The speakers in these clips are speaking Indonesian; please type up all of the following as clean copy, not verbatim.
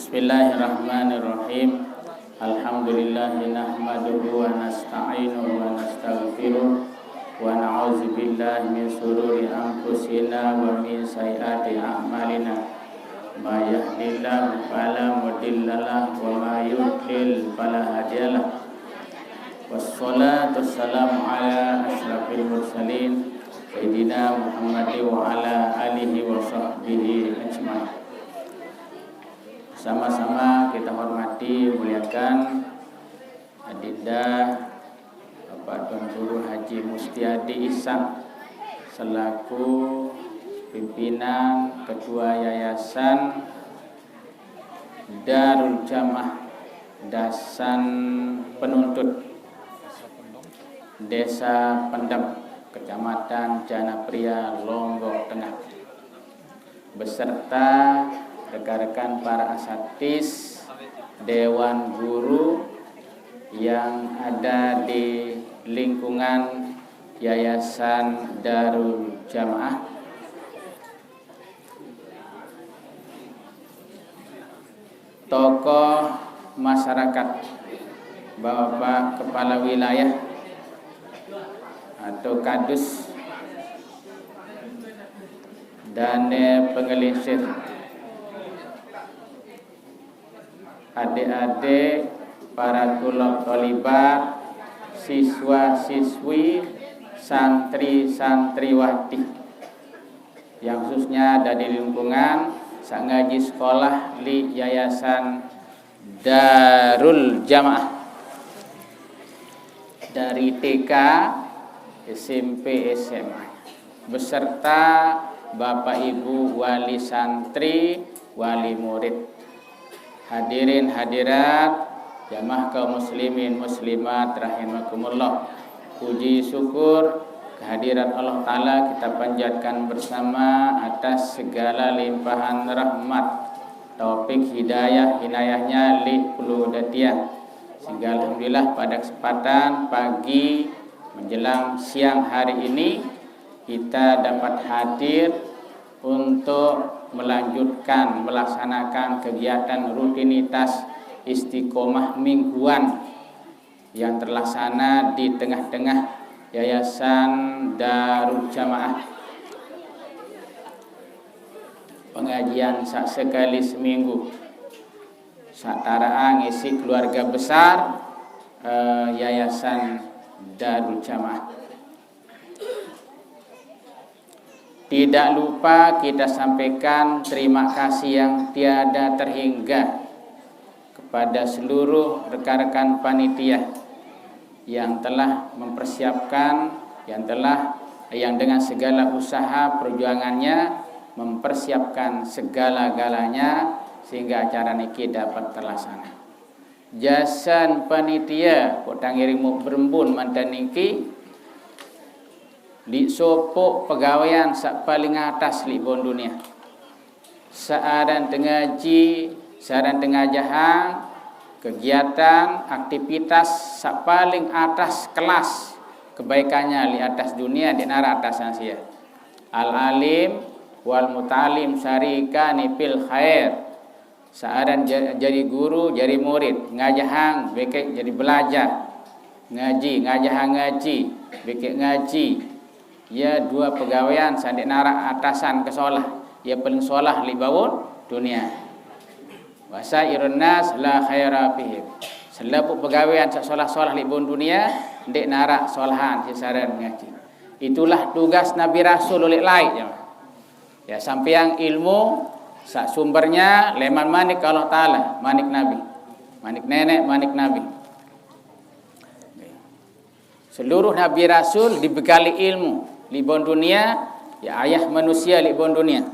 Bismillahirrahmanirrahim. Alhamdulillahi nahmaduhu wa nasta'inuhu wa nastaghfiruh wa na'udzu billahi min shururi anfusina wa min sayyiati a'malina. May yahdihillahu fala mudilla lahu wa may yudlil fala hadiyalah. Wassalatu wassalamu ala asyrafil mursalin sayyidina Muhammadin wa ala alihi wa sahbihi ajmain. Sama-sama kita hormati, muliakan Adinda Bapak Tuan Guru Haji Mustiadi Ihsan selaku pimpinan Ketua Yayasan Darul Jamaah Dasan Penuntut Desa Pendem, Kecamatan Janapria, Lombok Tengah, beserta rekan-rekan para asatis, dewan guru yang ada di lingkungan Yayasan Darul Jamaah, tokoh masyarakat, Bapak Kepala Wilayah atau Kadus, dan pengelisir, adik-adik, para tulab tolibat, siswa-siswi, santri-santriwati yang khususnya ada di lingkungan sak ngaji sekolah di Yayasan Darul Jamaah dari TK, SMP, SMA, beserta Bapak Ibu wali santri, wali murid, hadirin hadirat, jamaah kaum muslimin muslimat rahimakumullah. Puji syukur kehadiran Allah Ta'ala kita panjatkan bersama atas segala limpahan rahmat, taufik, hidayah, inayahnya li quludatiyah, sehingga alhamdulillah pada kesempatan pagi menjelang siang hari ini kita dapat hadir untuk melanjutkan melaksanakan kegiatan rutinitas istiqomah mingguan yang terlaksana di tengah-tengah Yayasan Darul Jamaah. Pengajian sekali seminggu satara ngisi keluarga besar Yayasan Darul Jamaah. Tidak lupa kita sampaikan terima kasih yang tiada terhingga kepada seluruh rekan-rekan panitia yang telah mempersiapkan, yang dengan segala usaha perjuangannya mempersiapkan segala-galanya sehingga acara niki dapat terlaksana. Jasan panitia kok tangirimu berembun mantan niki di sopok pegawaian sak paling atas li bon dunia. Saaran tengaji, saaran tengajahang, kegiatan, aktivitas sak paling atas kelas kebaikannya li atas dunia di nara atasan sia. Al-alim wal mutalim syarikani fil khair. Saaran jadi guru, jadi murid, ngajahang bekek jadi belajar. Ngaji, ngajahang ngaji, bekek ngaji. Ya dua pegawaian sandik nara atasan ke solah, ya paling solah li bawun dunia. Wasairun nas la khaira fihim. Selapu pegawaian sak solah-solah li bawun dunia, ndek nara solahan sisaran ngaji. Itulah tugas Nabi Rasul oleh lain ya. Sampeang ilmu sak sumbernya leman manik Allah Ta'ala, manik Nabi, manik nenek, manik Nabi. Seluruh Nabi Rasul dibekali ilmu libon dunia, ya ayah manusia libon dunia.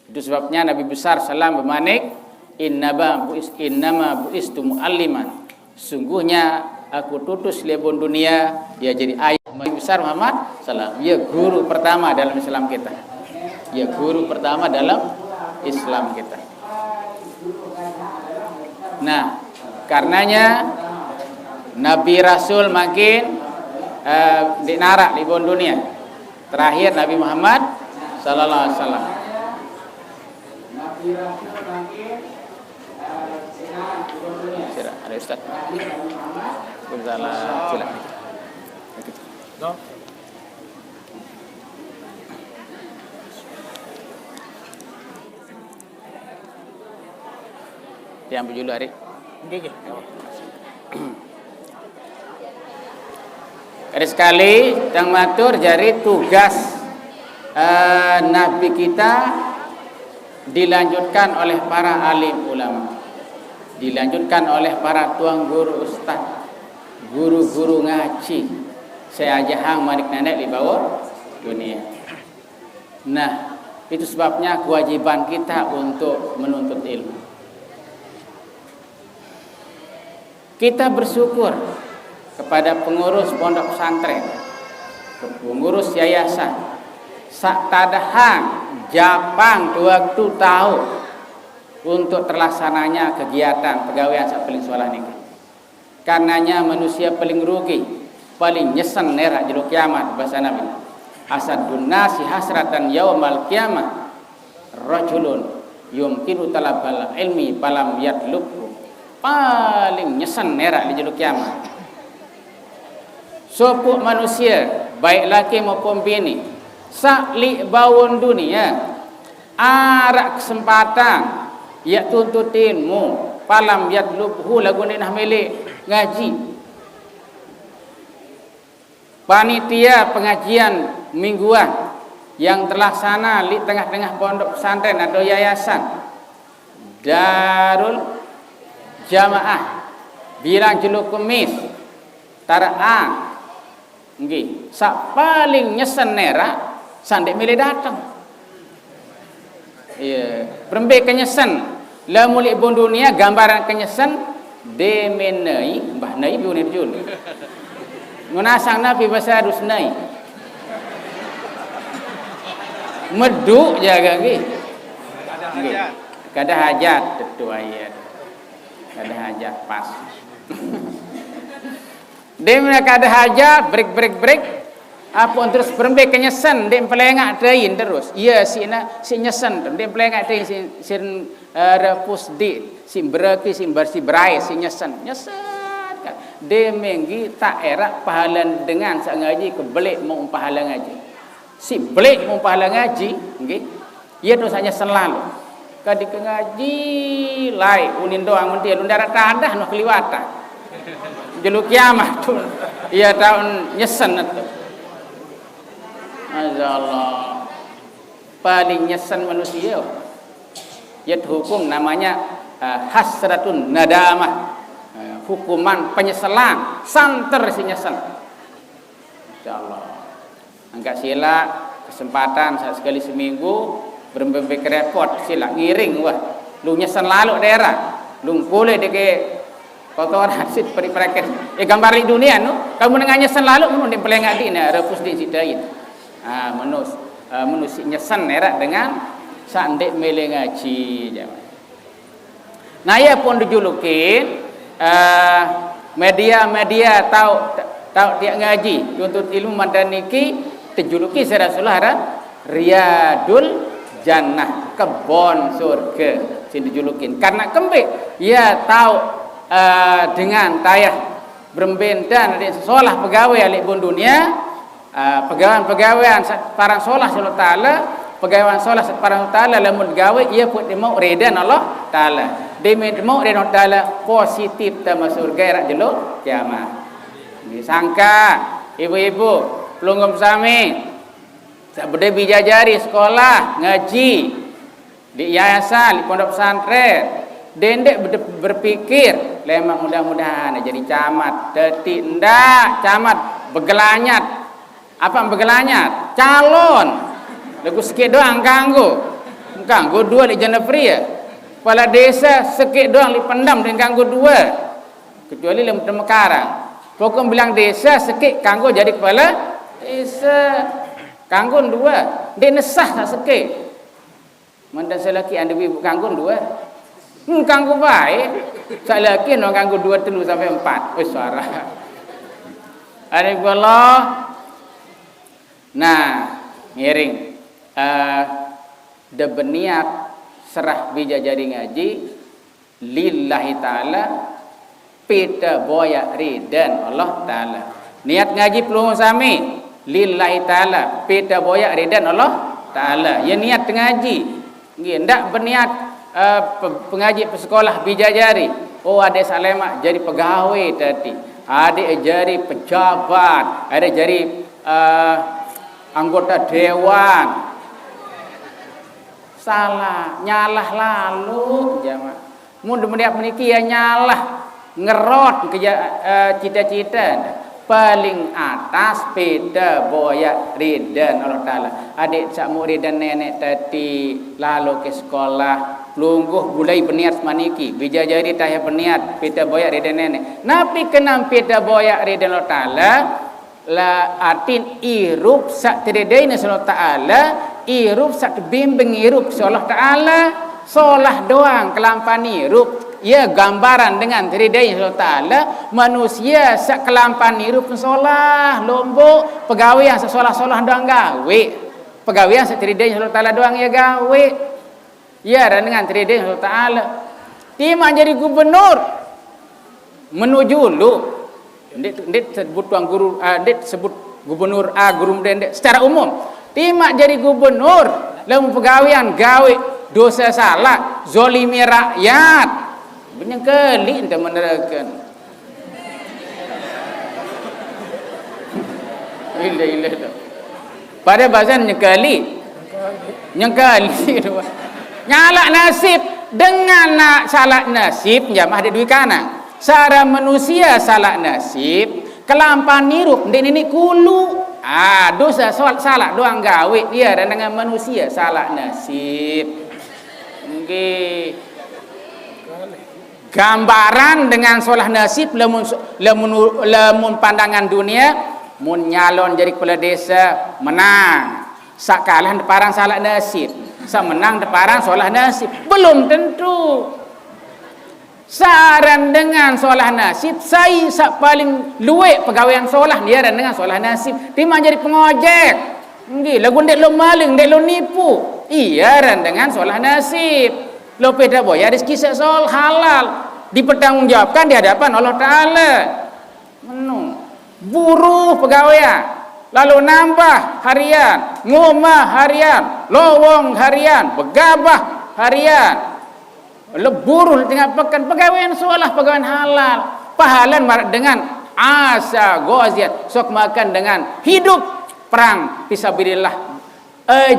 Itu sebabnya Nabi besar salam bermanik, innama buistu mualliman. Sungguhnya aku tutus libon dunia, dia jadi ayah. Nabi besar Muhammad salam, ya guru pertama dalam Islam kita. Ya guru pertama dalam Islam kita. Nah, karenanya Nabi Rasul makin dinarak di dunia. Terakhir Nabi Muhammad sallallahu alaihi wasallam. Sila, ada Ustaz. Waalaikumsalam. Silakan. No. Diambil dulu, Ari. Oke. Ada sekali tang matur jari tugas Nabi kita dilanjutkan oleh para alim ulama, dilanjutkan oleh para tuang guru ustaz, guru-guru ngaji. Saya aja hang manik nenek di bawah dunia. Nah, itu sebabnya kewajiban kita untuk menuntut ilmu. Kita bersyukur kepada pengurus pondok pesantren, pengurus yayasan, sak tadahang Japang waktu tahu untuk terlaksananya kegiatan pegawaian sak paling solah niki. Karenanya manusia paling rugi, paling nyesen nerak jero kiamat bahasa Nabi. Asadun nasi hasratan yaumal kiamah rajulun yumkinu talabal ilmi falam yatlubhu. Paling nyesen nerak di jero kiamat. Sopuk manusia baik laki maupun bini sakli bawon dunia arak kesempatan ya tuntut ilmu palam yatlubhu lagu ni nah milik ngaji panitia pengajian mingguan yang terlaksana di tengah-tengah pondok pesantren atau yayasan Darul Jamaah bilang jeluk kemis taraan nggih, sak paling nyesen nera sandek milih datang. Iya, berembe kenyesen. La mulik bon dunia gambaran kenyesen demenai, mbah nai biune jul. Ngunasang nabi bahasa harus nai. Meduk jaga nggih. Kada hajat tentu ayat. Kada hajat pas. Dia mereka ada hajat break apa terus berembe kenyesen dia pelengak train terus iya si nyesen dia pelengak train si repus di si beraki si bersih berai si nyesen kan dia menggi tak erak pahala dengan sak ngaji kebelik mau pahala ngaji si belik mau pahala ngaji nggih ia dosanya selalu kadi ke ngaji lai unin doang menti ndara tadah no keliwata jeluk kiamat tu ia tahun nyesen itu masyaallah paling nyesen manusia ya hukum namanya hasratun nadamah hukuman penyesalan santer si nyesen insyaallah angkat sila kesempatan sekali seminggu berembek repot sila ngiring wah lu nyesen lalu daerah lu boleh deke kotoran sit peripraket gambar di dunia no kamu nengah nyesen lalu mun pelengak di na repus di sidain menus nyesen nerak dengan sandek mele ngaji jaman nah ya pun dijulukin media tahu dia ngaji untuk ilmu madaniki dijuluki secara Rasulullah Riyadul Jannah kebon surga sini dijulukin karena kembali ya tahu dengan tayah berembentan dari sekolah pegawai alik bun dunia pegawaian parang solah Allah Ta'ala pegawaian solah parang Ta'ala lamun gawe ia pun mau redan Allah Ta'ala dia mau redan Allah Ta'ala positif sama surga rak jeluk kiamat disangka ibu-ibu pelunggum sami sabda bijajari sekolah ngaji di yayasan di pondok pesantren dendek berpikir lemang mudah-mudahan jadi camat detik ndak camat begelanyat apa begelanyat calon lagu sikit doang kanggo dua di Janefri ya kepala desa sikit doang di pendam dan kanggo dua kecuali lem Mekarang pokok bilang desa sikit kanggo jadi kepala desa kanggo dua dia nesah tak sikit mandan selaki anda ibu kanggo dua kanggo baik saya lagi no kanggo 2 3 sampai 4 wis suara Allah nah ngiring de berniat serah bija jari ngaji lillahi ta'ala pita boya ridan Allah ta'ala. Niat ngaji pelungu sami lillahi ta'ala pita boya ridan Allah ta'ala. Ya niat ngaji ndak berniat pengaji sekolah bija jari. Oh adik Salema jadi pegawai tadi, adik jadi pejabat, adik jadi anggota dewan. Salah, nyalah lalu jamaah. Mun meniap meniki ya nyalah ngerot ke cita-cita paling atas peda boya ridan Allah Ta'ala. Adik sak muridan nenek tadi lalu ke sekolah lungguh bulai berniat maniki bija jadi tayah berniat peda boya ridan nenek. Napi kenam peda boya ridan Allah Ta'ala la atin irup sak teredain Allah Ta'ala irup sak bimbing irup Allah Ta'ala solah doang kelampani irup ya gambaran dengan teredain Allah Ta'ala manusia sak kelampani irup solah lombok pegawai yang solah-solah doang gawe pegawai yang sak teredain Allah Ta'ala doang ya gawe ya dan dengan teredain Allah Ta'ala tima jadi gubernur menuju lu ndik sebut tuang guru ndik sebut gubernur guru ndek secara umum tima jadi gubernur lamun pegawaian gawe dosa salah zolimi rakyat banyak kali ente menerangkan ilah pada bahasa nyekali nyala nasib dengan salah nasib jamaah ada duit kana secara manusia salah nasib kelampan nirup ini kulu dosa salah doang gawe dia dan dengan manusia salah nasib nggih gambaran dengan salah nasib lamun pandangan dunia mun nyalon jadi kepala desa menang sak kalah deparan salah nasib sak menang deparan salah nasib belum tentu. Saran dengan solah nasib saya sak paling luwek pegawaian solah dia dan dengan solah nasib tima jadi pengojek nggih lagu ndek lo maling ndek lo nipu iya ran dengan solah nasib lo peda boya rezeki sol halal dipertanggungjawabkan di hadapan Allah Ta'ala menu buruh pegawaian lalu nambah harian ngomah harian lowong harian begabah harian lebur tengah pekan pegawaian solah pegawaian halal pahalan marak dengan asa goziat sok makan dengan hidup perang fisabilillah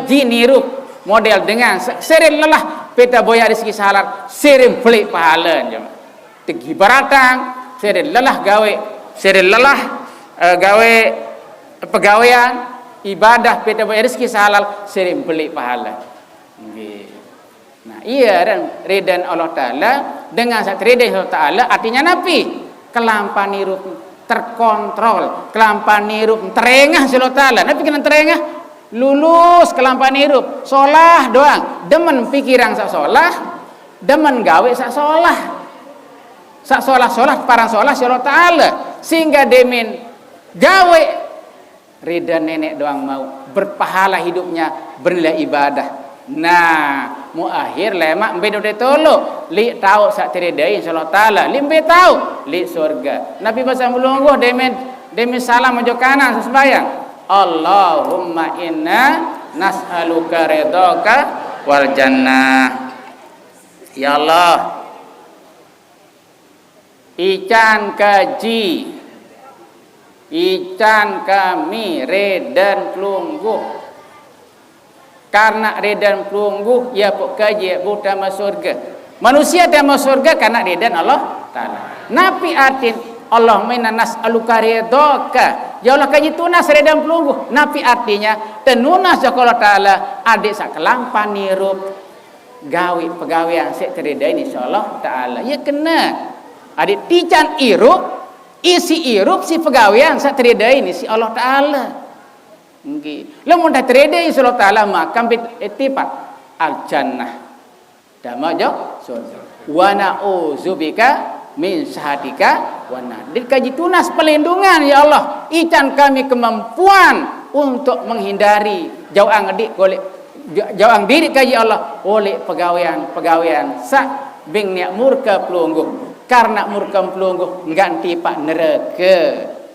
jinirup model dengan sering lelah peta boya rezeki halal sering pelik pahalan jemaah tegi baratang sering lelah gawe sering lelah gawe pegawaian ibadah peta boya rezeki halal sering pelik pahala nggih. Nah iya dan ridan Allah Ta'ala dengan saat ridan Allah Ta'ala artinya napi kelampan nirup terkontrol kelampan nirup terengah Allah Ta'ala napi kena terengah lulus kelampan nirup solah doang demen pikiran sak solah demen gawe sak solah parang solah Allah Ta'ala sehingga demen gawe ridan nenek doang mau berpahala hidupnya bernilai ibadah. Nah, mu akhir lemak mbedo de tolo li tahu sak teredai insyaallah taala limbe tahu li surga. Nabi bahasa mulungguh demen salam mojo kanan sembayang. Allahumma inna nas'aluka ridhaka wal jannah. Ya Allah, ican kaji ican kami redan pelungguh karena redan pelungguh ya pok kaji buta masuk surga manusia dia masuk surga karena redan Allah Ta'ala napi artin Allahumma inna nas'aluka ridhaka ya Allah kaji tunas redan pelungguh napi artinya tenunas ya Allah Ta'ala adik sak kelampan nirup gawe pegawaian sek teredain insyaallah Ta'ala ya kena adik tican irup isi irup si pegawaian sak teredain si Allah Ta'ala nggih lamun dah teredain insyaallah Ta'ala maka etipat al jannah damajo surga wa na'udzubika min syahadika wa nadir kaji tunas pelindungan ya Allah ican kami kemampuan untuk menghindari jauh angedik golek jawang diri kaji Allah oleh pegawaian sak bing niak murka pelungguh, karena murka pelungguh ganti pak neraka.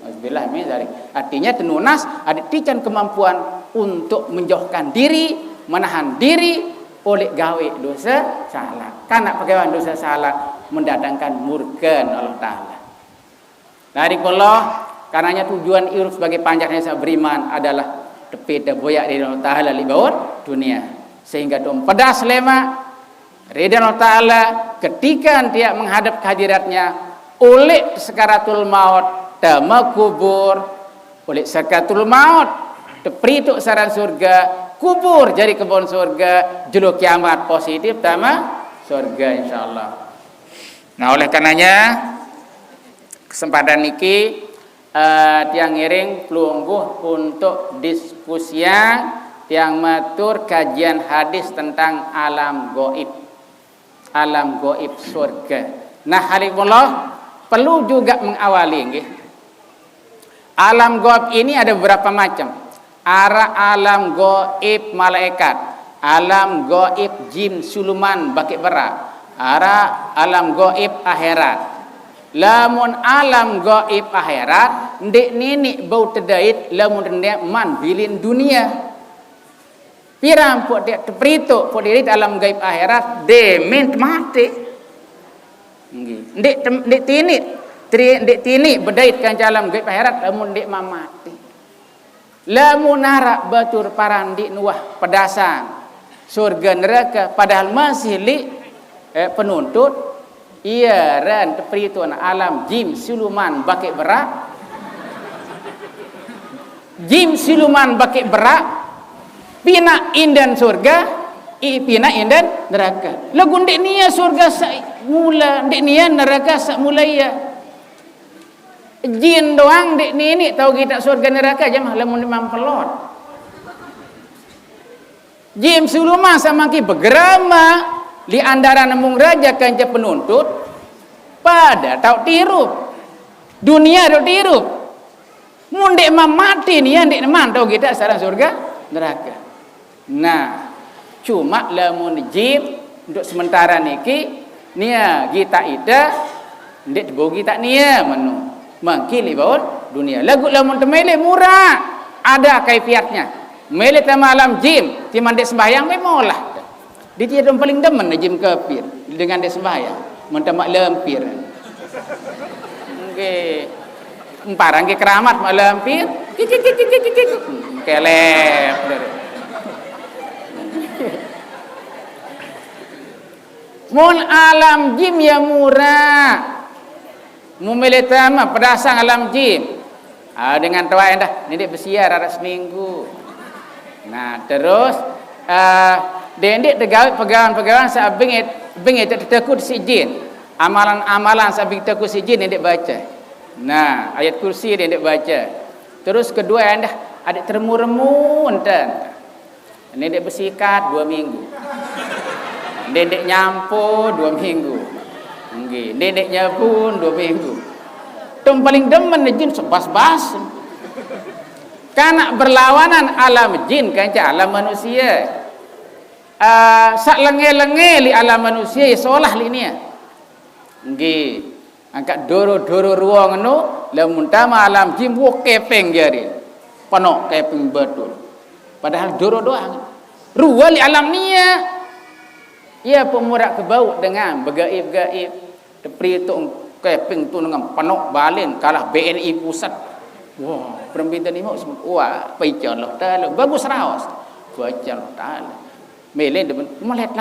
Alhamdulillah min zalik. Artinya tenunas ada tican kemampuan untuk menjauhkan diri, menahan diri oleh gawe dosa salah. Karena pegawai dosa salah mendatangkan murka Allah Ta'ala. Dari Allah, karenanya tujuan hidup sebagai panjangnya saya beriman adalah tepi boyak dari Allah Ta'ala di bawah dunia. Sehingga tuh pedas lemak ridha Allah Ta'ala ketika dia menghadap kehadiratnya oleh sekaratul maut tama kubur, oleh sekaratul maut tepi itu saran surga, kubur jadi kebun surga, julu kiamat positif tama surga insyaallah. Nah oleh karenanya kesempatan niki tiang ngiring pelungguh untuk diskusia tiang matur kajian hadis tentang alam goib surga. Nah halimullah perlu juga mengawali nggih. Alam goib ini ada beberapa macam. Alam goib malaikat, alam goib jin suluman bakik berak, alam goib akhirat. Lamun alam gaib akhirat ndek nini bau tedait lamun ndek man bilin dunia piram pok dia teprito pok diri alam gaib akhirat demen mati nggih ndek tinit bedait kan alam gaib akhirat lamun ndek mati lamun narak batur parandi nuah pedasan surga neraka padahal masih li penuntut iya ran tepritu alam jim siluman bakik berak, jim siluman bakik berak pina indan surga pina indan neraka lagu ndek nia surga mula ndek nia neraka sak mula ya jin doang ndek ni tahu kita surga neraka aja mah lamun mampelot jim siluman sama ki begerama li andara nemung raja kanca penuntut pada tau tirup dunia do tirup mundek mati nih ndek man tau kita sarang surga neraka. Nah cuma lamun jim untuk sementara niki nia kita ida ndek bo kita nia menu mangkili bawon dunia lagu lamun temele murah ada kaifiatnya mele tama alam jim timandek sembahyang memolah dia yang paling demen jim kafir dengan dia sembahyang mentemak lempir nggih emparang ke keramat mak lempir kelep mun alam jim ya murah mumeletama pedasang alam jim dengan tawain dah ini bersiar ada seminggu. Nah terus dendek tegawai pegawan sa bengit takut si jin amalan sabing takut si jin dendek baca. Nah ayat kursi dendek baca. Terus kedua anda ada termu-remu enten dendek bersikat 2 minggu, dendek nyampo 2 minggu, nggih dendek nyapun 2 minggu. Tung paling demen jin sebas-bas karena berlawanan alam jin kanca alam manusia. Sak lenge-lenge li alam manusia seolah li nia nggih angkat doro-doro ruang no lamun tama alam jin wo kepeng jari panok kepeng betul padahal doro doang ruwa li alam nia ia pemurak kebau dengan begaib-gaib tepri tu kepeng tu dengan panok balin kalah BNI pusat wah permintaan ni mau wah paijallah taala bagus raos baca taala mele melihat